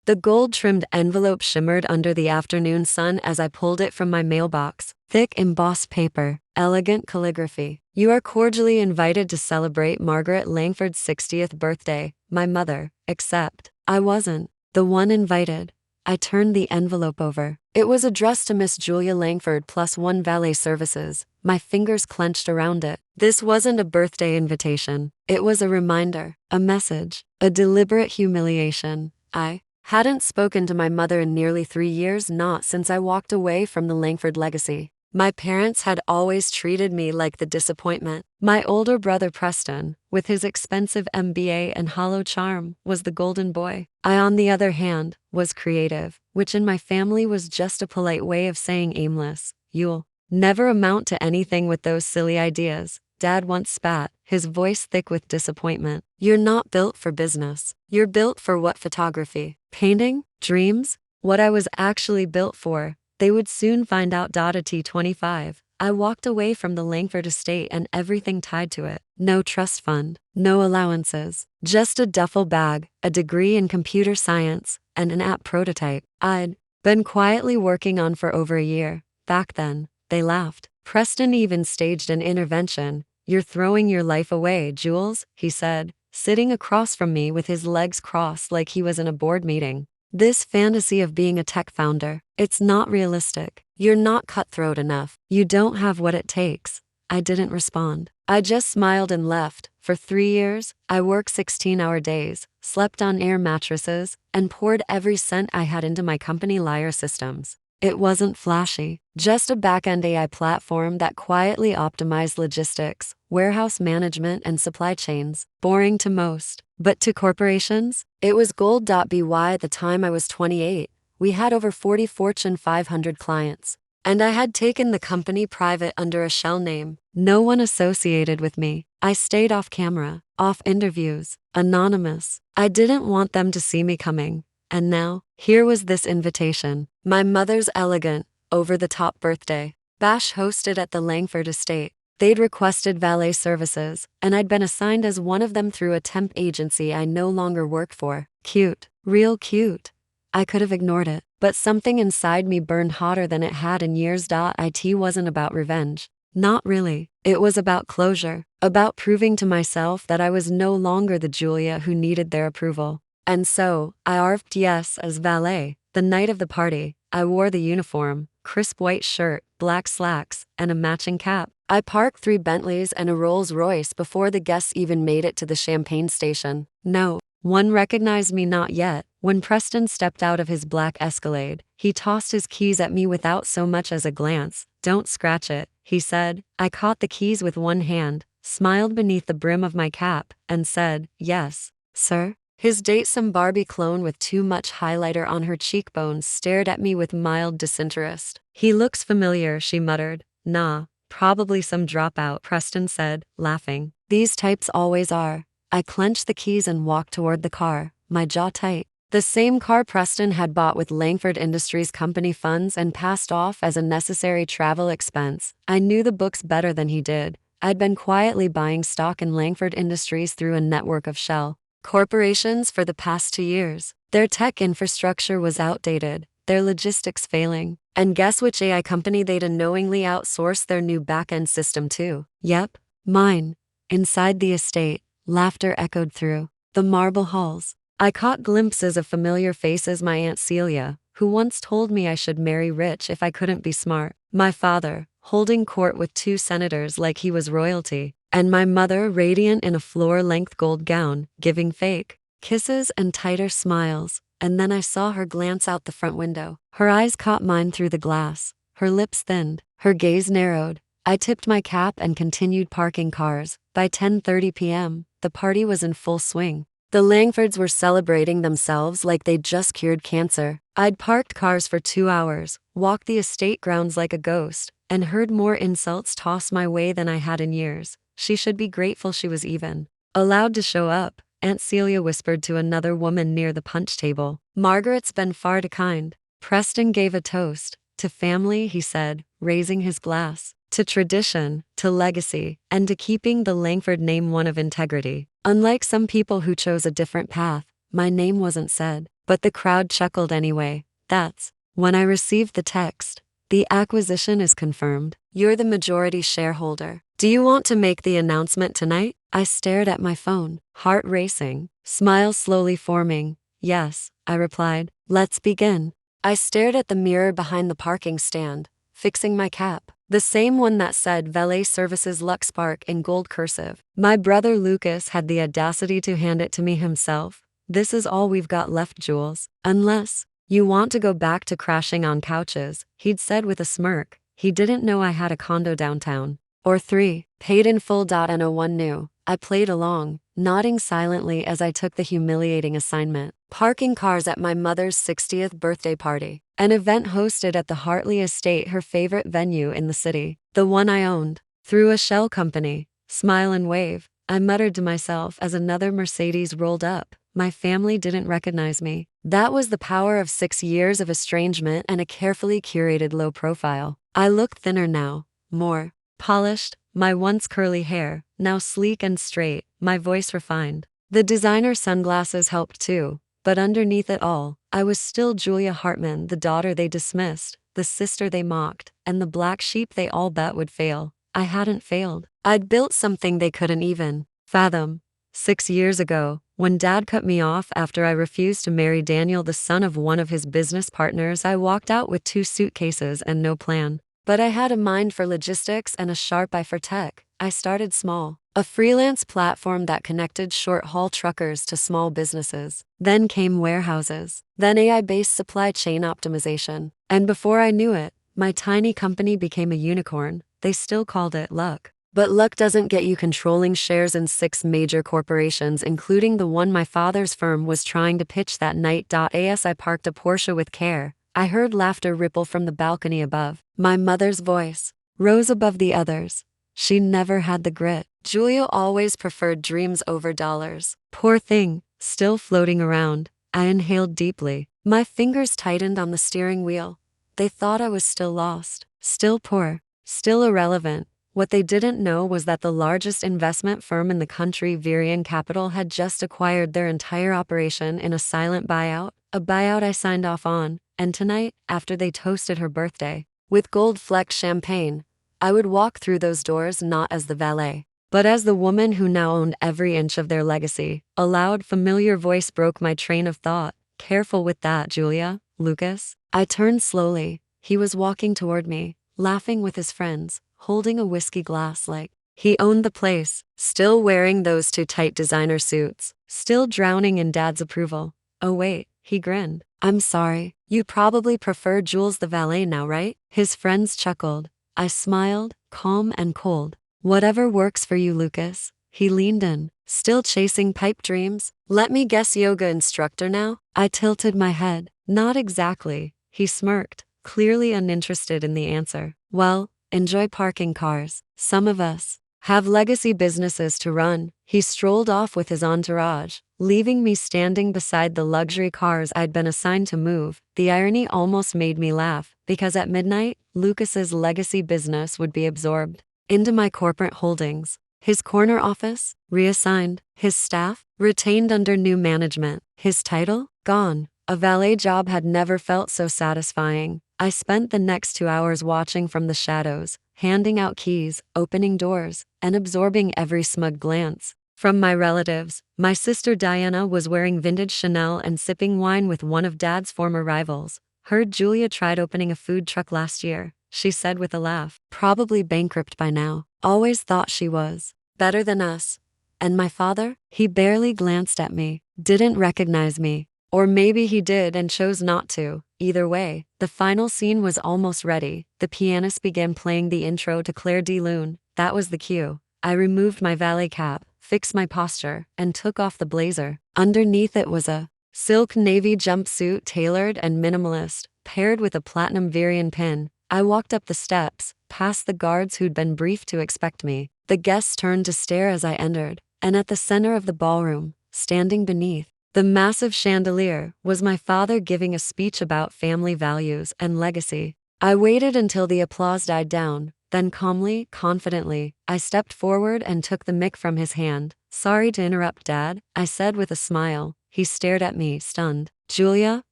The gold-trimmed envelope shimmered under the afternoon sun as I pulled it from my mailbox. Thick embossed paper, elegant calligraphy. You are cordially invited to celebrate Margaret Langford's 60th birthday, my mother, except I wasn't the one invited. I turned the envelope over. It was addressed to Miss Julia Langford plus one valet services. My fingers clenched around it. This wasn't a birthday invitation. It was a reminder, a message, a deliberate humiliation. I hadn't spoken to my mother in nearly 3 years, not since I walked away from the Langford legacy. My parents had always treated me like the disappointment. My older brother Preston, with his expensive MBA and hollow charm, was the golden boy. I, on the other hand, was creative, which in my family was just a polite way of saying aimless. You'll never amount to anything with those silly ideas, Dad once spat, his voice thick with disappointment. You're not built for business. You're built for what? Photography? Painting? Dreams? What I was actually built for, they would soon find out. At T25, I walked away from the Langford estate and everything tied to it. No trust fund, no allowances, just a duffel bag, a degree in computer science, and an app prototype I'd been quietly working on for over a year. Back then, they laughed. Preston even staged an intervention. You're throwing your life away, Jules, he said, sitting across from me with his legs crossed like he was in a board meeting. This fantasy of being a tech founder, it's not realistic. You're not cutthroat enough. You don't have what it takes. I didn't respond. I just smiled and left. For 3 years, I worked 16-hour days, slept on air mattresses, and poured every cent I had into my company Lyre Systems. It wasn't flashy, just a back-end AI platform that quietly optimized logistics, warehouse management, and supply chains. Boring to most, but to corporations, it was gold. By the time I was 28, we had over 40 Fortune 500 clients, and I had taken the company private under a shell name. No one associated with me. I stayed off camera, off interviews, anonymous. I didn't want them to see me coming. And now, here was this invitation. My mother's elegant, over-the-top birthday bash hosted at the Langford estate. They'd requested valet services, and I'd been assigned as one of them through a temp agency I no longer worked for. Cute, real cute. I could have ignored it, but something inside me burned hotter than it had in years. It wasn't about revenge. Not really. It was about closure, about proving to myself that I was no longer the Julia who needed their approval. And so, I arrived, yes, as valet. The night of the party, I wore the uniform, crisp white shirt, black slacks, and a matching cap. I parked 3 Bentleys and a Rolls Royce before the guests even made it to the champagne station. No one recognized me, not yet. When Preston stepped out of his black Escalade, he tossed his keys at me without so much as a glance. Don't scratch it, he said. I caught the keys with one hand, smiled beneath the brim of my cap, and said, yes, sir. His datesome Barbie clone with too much highlighter on her cheekbones stared at me with mild disinterest. He looks familiar, she muttered. Nah, probably some dropout, Preston said, laughing. These types always are. I clenched the keys and walked toward the car, my jaw tight. The same car Preston had bought with Langford Industries company funds and passed off as a necessary travel expense. I knew the books better than he did. I'd been quietly buying stock in Langford Industries through a network of shell corporations for the past 2 years. Their tech infrastructure was outdated, their logistics failing. And guess which AI company they'd unknowingly outsourced their new back-end system to? Yep, mine. Inside the estate, laughter echoed through the marble halls. I caught glimpses of familiar faces. My Aunt Celia, who once told me I should marry rich if I couldn't be smart. My father, holding court with 2 senators like he was royalty. And my mother, radiant in a floor-length gold gown, giving fake kisses and tighter smiles. And then I saw her glance out the front window. Her eyes caught mine through the glass. Her lips thinned. Her gaze narrowed. I tipped my cap and continued parking cars. By 10:30 p.m., the party was in full swing. The Langfords were celebrating themselves like they'd just cured cancer. I'd parked cars for 2 hours, walked the estate grounds like a ghost, and heard more insults tossed my way than I had in years. She should be grateful she was even allowed to show up, Aunt Celia whispered to another woman near the punch table. Margaret's been far too kind. Preston gave a toast. To family, he said, raising his glass. To tradition, to legacy, and to keeping the Langford name one of integrity. Unlike some people who chose a different path, my name wasn't said. but the crowd chuckled anyway. That's when I received the text. The acquisition is confirmed. You're the majority shareholder. Do you want to make the announcement tonight? I stared at my phone, heart racing, smile slowly forming. Yes, I replied. Let's begin. I stared at the mirror behind the parking stand, fixing my cap, the same one that said Valet Services Lux Park in gold cursive. My brother Lucas had the audacity to hand it to me himself. This is all we've got left, Jules. Unless you want to go back to crashing on couches, he'd said with a smirk. He didn't know I had a condo downtown. Or 3, paid in full. No one knew. I played along, nodding silently as I took the humiliating assignment. Parking cars at my mother's 60th birthday party, an event hosted at the Hartley Estate, her favorite venue in the city, the one I owned. Through a shell company. Smile and wave, I muttered to myself as another Mercedes rolled up. My family didn't recognize me. That was the power of 6 years of estrangement and a carefully curated low profile. I looked thinner now, more polished, my once curly hair, now sleek and straight, my voice refined. The designer sunglasses helped too, but underneath it all, I was still Julia Hartman, the daughter they dismissed, the sister they mocked, and the black sheep they all bet would fail. I hadn't failed. I'd built something they couldn't even fathom. 6 years ago, when Dad cut me off after I refused to marry Daniel, the son of one of his business partners, I walked out with 2 suitcases and no plan. But I had a mind for logistics and a sharp eye for tech. I started small, a freelance platform that connected short-haul truckers to small businesses. Then came warehouses, then AI-based supply chain optimization. And before I knew it, my tiny company became a unicorn. They still called it luck. But luck doesn't get you controlling shares in 6 major corporations, including the one my father's firm was trying to pitch that night. As I parked a Porsche with care, I heard laughter ripple from the balcony above. My mother's voice rose above the others. She never had the grit. Julia always preferred dreams over dollars. Poor thing, still floating around. I inhaled deeply. My fingers tightened on the steering wheel. They thought I was still lost, still poor, still irrelevant. What they didn't know was that the largest investment firm in the country, Virion Capital, had just acquired their entire operation in a silent buyout, a buyout I signed off on. And tonight, after they toasted her birthday with gold-flecked champagne, I would walk through those doors not as the valet, but as the woman who now owned every inch of their legacy. A loud, familiar voice broke my train of thought. Careful with that, Julia. Lucas. I turned slowly. He was walking toward me, laughing with his friends, holding a whiskey glass like he owned the place, still wearing those 2 tight designer suits, still drowning in Dad's approval. Oh wait, he grinned. I'm sorry, you probably prefer Jules the valet now, right? His friends chuckled. I smiled, calm and cold. Whatever works for you, Lucas. He leaned in, still chasing pipe dreams. Let me guess, yoga instructor now? I tilted my head. Not exactly. He smirked, clearly uninterested in the answer. Well, enjoy parking cars. Some of us have legacy businesses to run. He strolled off with his entourage, leaving me standing beside the luxury cars I'd been assigned to move. The irony almost made me laugh, because at midnight, Lucas's legacy business would be absorbed into my corporate holdings. His corner office, reassigned. His staff, retained under new management. His title, gone. A valet job had never felt so satisfying. I spent the next 2 hours watching from the shadows, handing out keys, opening doors, and absorbing every smug glance from my relatives. My sister Diana was wearing vintage Chanel and sipping wine with one of Dad's former rivals. Heard Julia tried opening a food truck last year, she said with a laugh. Probably bankrupt by now. Always thought she was better than us. And my father? He barely glanced at me, didn't recognize me. Or maybe he did and chose not to. Either way, the final scene was almost ready. The pianist began playing the intro to Claire de Lune. That was the cue. I removed my valet cap, fixed my posture, and took off the blazer. Underneath it was a silk navy jumpsuit, tailored and minimalist, paired with a platinum Virion pin. I walked up the steps, past the guards who'd been briefed to expect me. The guests turned to stare as I entered, and at the center of the ballroom, standing beneath the massive chandelier, was my father giving a speech about family values and legacy. I waited until the applause died down, then calmly, confidently, I stepped forward and took the mic from his hand. Sorry to interrupt, Dad, I said with a smile. He stared at me, stunned. Julia?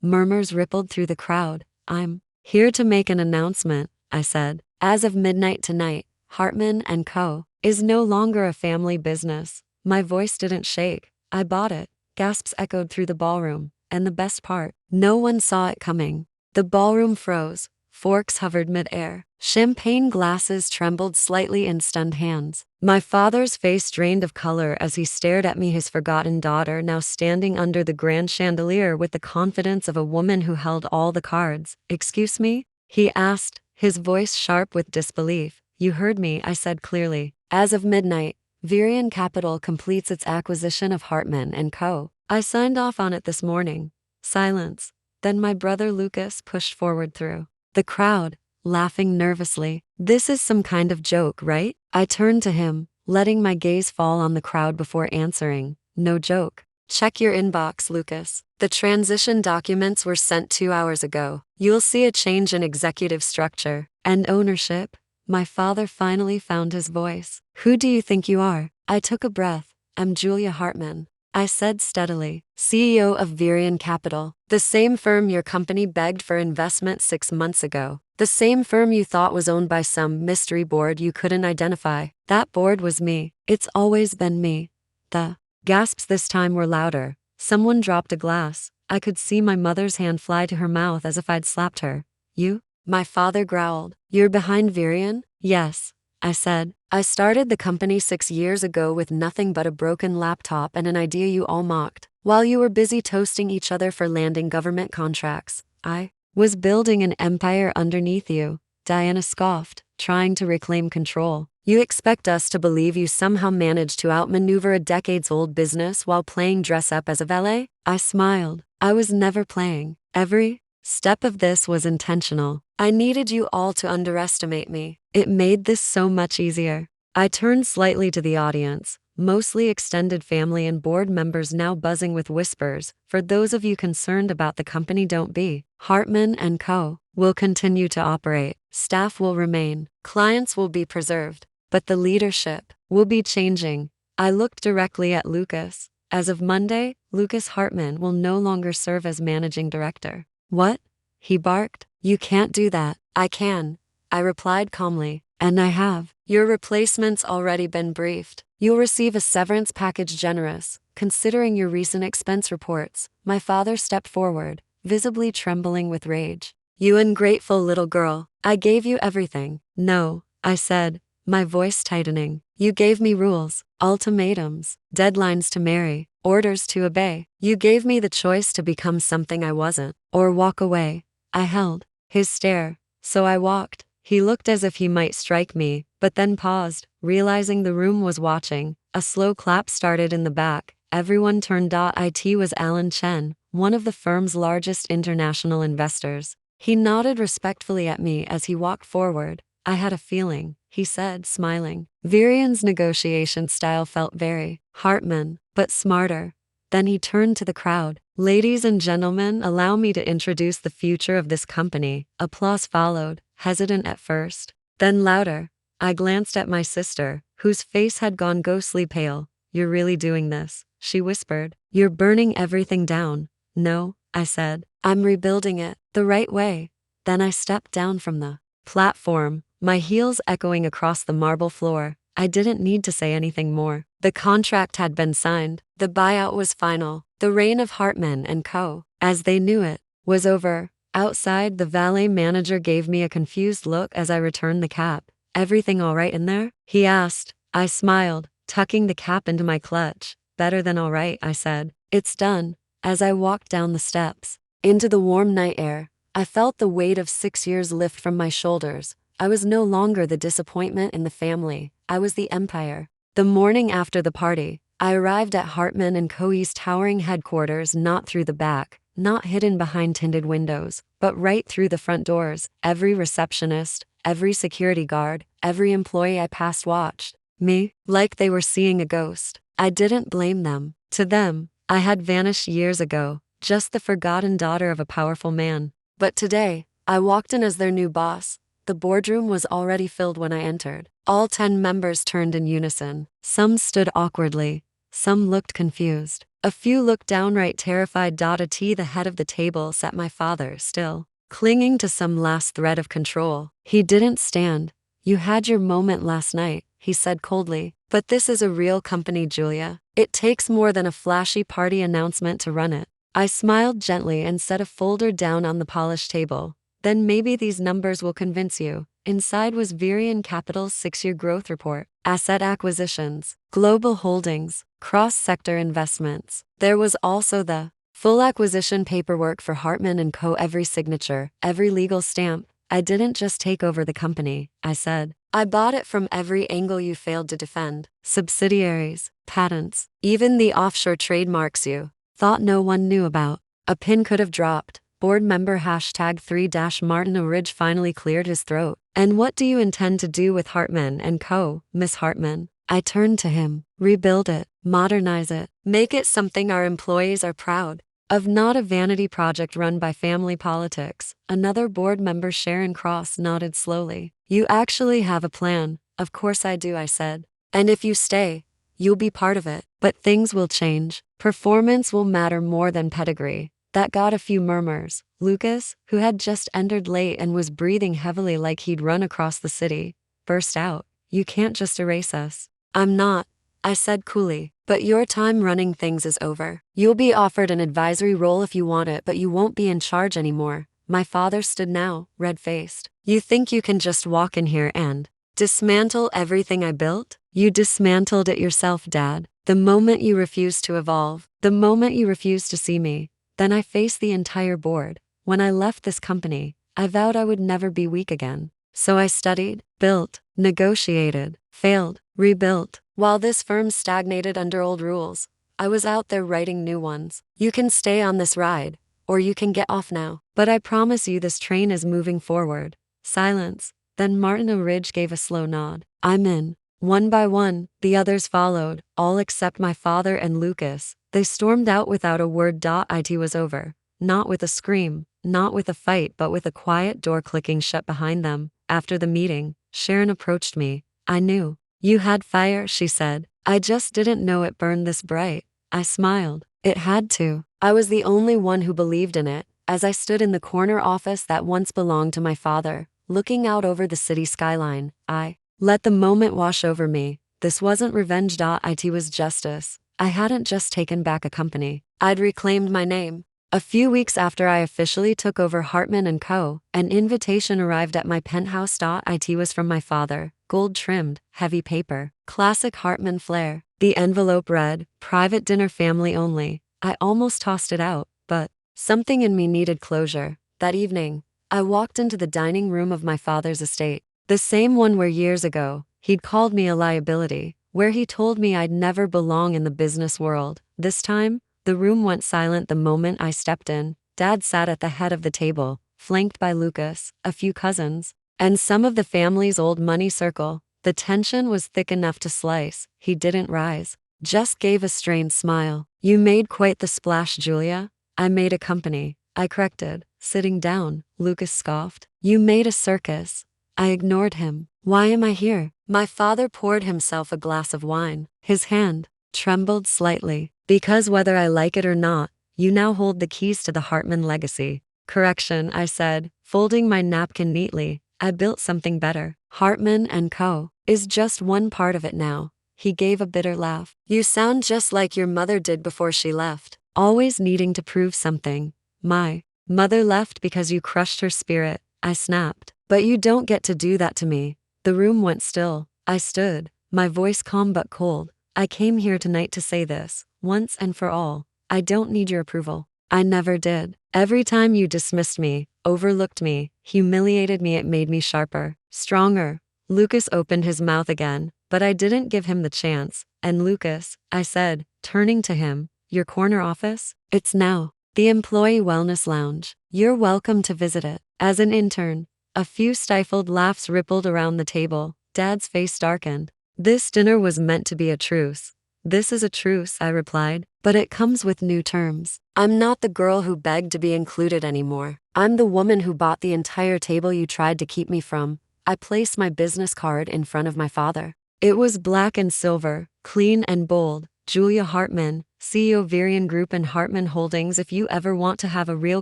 Murmurs rippled through the crowd. I'm here to make an announcement, I said. As of midnight tonight, Hartman and Co. is no longer a family business. My voice didn't shake. I bought it. Gasps echoed through the ballroom. And the best part, no one saw it coming. The ballroom froze. Forks hovered midair. Champagne glasses trembled slightly in stunned hands. My father's face drained of color as he stared at me, his forgotten daughter now standing under the grand chandelier with the confidence of a woman who held all the cards. Excuse me? He asked, his voice sharp with disbelief. You heard me, I said clearly. As of midnight, Virion Capital completes its acquisition of Hartman and Co. I signed off on it this morning. Silence. Then my brother Lucas pushed forward through the crowd, laughing nervously. This is some kind of joke, right? I turned to him, letting my gaze fall on the crowd before answering. No joke. Check your inbox, Lucas. The transition documents were sent 2 hours ago. You'll see a change in executive structure and ownership. My father finally found his voice. Who do you think you are? I took a breath. I'm Julia Hartman, I said steadily, CEO of Virion Capital, the same firm your company begged for investment 6 months ago. The same firm you thought was owned by some mystery board you couldn't identify. That board was me. It's always been me. The gasps this time were louder. Someone dropped a glass. I could see my mother's hand fly to her mouth as if I'd slapped her. You? My father growled. You're behind Virion? Yes, I said. I started the company 6 years ago with nothing but a broken laptop and an idea you all mocked. While you were busy toasting each other for landing government contracts, I was building an empire underneath you. Diana scoffed, trying to reclaim control. You expect us to believe you somehow managed to outmaneuver a decades-old business while playing dress-up as a valet? I smiled. I was never playing. Every step of this was intentional. I needed you all to underestimate me. It made this so much easier. I turned slightly to the audience, mostly extended family and board members now buzzing with whispers. For those of you concerned about the company, don't be. Hartman and Co. will continue to operate. Staff will remain. Clients will be preserved. But the leadership will be changing. I looked directly at Lucas. As of Monday, Lucas Hartman will no longer serve as managing director. What? He barked. You can't do that. I can, I replied calmly. And I have. Your replacement's already been briefed. You'll receive a severance package generous, considering your recent expense reports. My father stepped forward, visibly trembling with rage. You ungrateful little girl. I gave you everything. No, I said, my voice tightening. You gave me rules, ultimatums, deadlines to marry, orders to obey. You gave me the choice to become something I wasn't, or walk away. I held his stare, so I walked. He looked as if he might strike me, but then paused, realizing the room was watching. A slow clap started in the back. Everyone turned. It was Alan Chen, one of the firm's largest international investors. He nodded respectfully at me as he walked forward. I had a feeling, he said, smiling. Virion's negotiation style felt very Hartman, but smarter. Then he turned to the crowd. Ladies and gentlemen, allow me to introduce the future of this company. Applause followed, hesitant at first, then louder. I glanced at my sister, whose face had gone ghostly pale. You're really doing this, she whispered. You're burning everything down. No, I said. I'm rebuilding it, the right way. Then I stepped down from the platform, my heels echoing across the marble floor. I didn't need to say anything more. The contract had been signed. The buyout was final. The reign of Hartman and Co., as they knew it, was over. Outside, the valet manager gave me a confused look as I returned the cap. Everything all right in there? He asked. I smiled, tucking the cap into my clutch. Better than all right, I said. It's done. As I walked down the steps, into the warm night air, I felt the weight of 6 years lift from my shoulders. I was no longer the disappointment in the family. I was the empire. The morning after the party, I arrived at Hartman and Co.'s towering headquarters, not through the back, not hidden behind tinted windows, but right through the front doors. Every receptionist, every security guard, every employee I passed watched me like they were seeing a ghost. I didn't blame them. To them, I had vanished years ago, just the forgotten daughter of a powerful man. But today, I walked in as their new boss. The boardroom was already filled when I entered. All 10 members turned in unison. Some stood awkwardly. Some looked confused. A few looked downright terrified. At the head of the table sat my father, still clinging to some last thread of control. He didn't stand. You had your moment last night, he said coldly. But this is a real company, Julia. It takes more than a flashy party announcement to run it. I smiled gently and set a folder down on the polished table. Then maybe these numbers will convince you. Inside was Virion Capital's 6-year growth report, asset acquisitions, global holdings, cross-sector investments. There was also the full acquisition paperwork for Hartman & Co. Every signature, every legal stamp. I didn't just take over the company, I said. I bought it from every angle you failed to defend. Subsidiaries, patents, even the offshore trademarks you thought no one knew about. A pin could have dropped. Board member #3- Martin finally cleared his throat. And what do you intend to do with Hartman & Co., Miss Hartman? I turned to him. Rebuild it, modernize it, make it something our employees are proud of, not a vanity project run by family politics. Another board member, Sharon Cross, nodded slowly. You actually have a plan. Of course I do, I said. And if you stay, you'll be part of it. But things will change. Performance will matter more than pedigree. That got a few murmurs. Lucas, who had just entered late and was breathing heavily like he'd run across the city, burst out. You can't just erase us. I'm not, I said coolly. But your time running things is over. You'll be offered an advisory role if you want it, but you won't be in charge anymore. My father stood now, red-faced. You think you can just walk in here and dismantle everything I built? You dismantled it yourself, Dad. The moment you refused to evolve, the moment you refused to see me. Then I faced the entire board. When I left this company, I vowed I would never be weak again. So I studied, built, negotiated, failed, rebuilt. While this firm stagnated under old rules, I was out there writing new ones. You can stay on this ride, or you can get off now. But I promise you this train is moving forward. Silence. Then Martin O'Ridge gave a slow nod. I'm in. One by one, the others followed, all except my father and Lucas. They stormed out without a word. It was over. Not with a scream, not with a fight, but with a quiet door clicking shut behind them. After the meeting, Sharon approached me. I knew. You had fire, she said. I just didn't know it burned this bright. I smiled. It had to. I was the only one who believed in it. As I stood in the corner office that once belonged to my father, looking out over the city skyline, I let the moment wash over me. This wasn't revenge. It was justice. I hadn't just taken back a company. I'd reclaimed my name. A few weeks after I officially took over Hartman & Co., an invitation arrived at my penthouse. It was from my father, gold-trimmed, heavy paper, classic Hartman flair. The envelope read, "Private dinner, family only." I almost tossed it out, but something in me needed closure. That evening, I walked into the dining room of my father's estate, the same one where years ago, he'd called me a liability, where he told me I'd never belong in the business world. This time, the room went silent the moment I stepped in. Dad sat at the head of the table, flanked by Lucas, a few cousins, and some of the family's old money circle. The tension was thick enough to slice. He didn't rise, just gave a strained smile. You made quite the splash, Julia. I made a company, I corrected. Sitting down, Lucas scoffed. You made a circus. I ignored him. Why am I here? My father poured himself a glass of wine. His hand trembled slightly. Because whether I like it or not, you now hold the keys to the Hartman legacy. Correction, I said, folding my napkin neatly. I built something better. Hartman & Co. is just one part of it now. He gave a bitter laugh. You sound just like your mother did before she left. Always needing to prove something. My mother left because you crushed her spirit, I snapped. But you don't get to do that to me. The room went still. I stood, my voice calm but cold. I came here tonight to say this, once and for all. I don't need your approval. I never did. Every time you dismissed me, overlooked me, humiliated me, it made me sharper, stronger. Lucas opened his mouth again, but I didn't give him the chance. And Lucas, I said, turning to him, your corner office? It's now the Employee Wellness Lounge. You're welcome to visit it. As an intern, a few stifled laughs rippled around the table. Dad's face darkened. This dinner was meant to be a truce. This is a truce, I replied, but it comes with new terms. I'm not the girl who begged to be included anymore. I'm the woman who bought the entire table you tried to keep me from. I placed my business card in front of my father. It was black and silver, clean and bold. Julia Hartman, CEO Virion Group and Hartman Holdings. If you ever want to have a real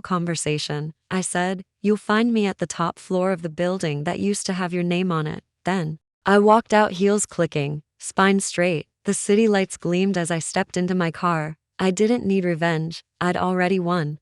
conversation, I said, you'll find me at the top floor of the building that used to have your name on it. Then, I walked out, heels clicking, spine straight. The city lights gleamed as I stepped into my car. I didn't need revenge, I'd already won.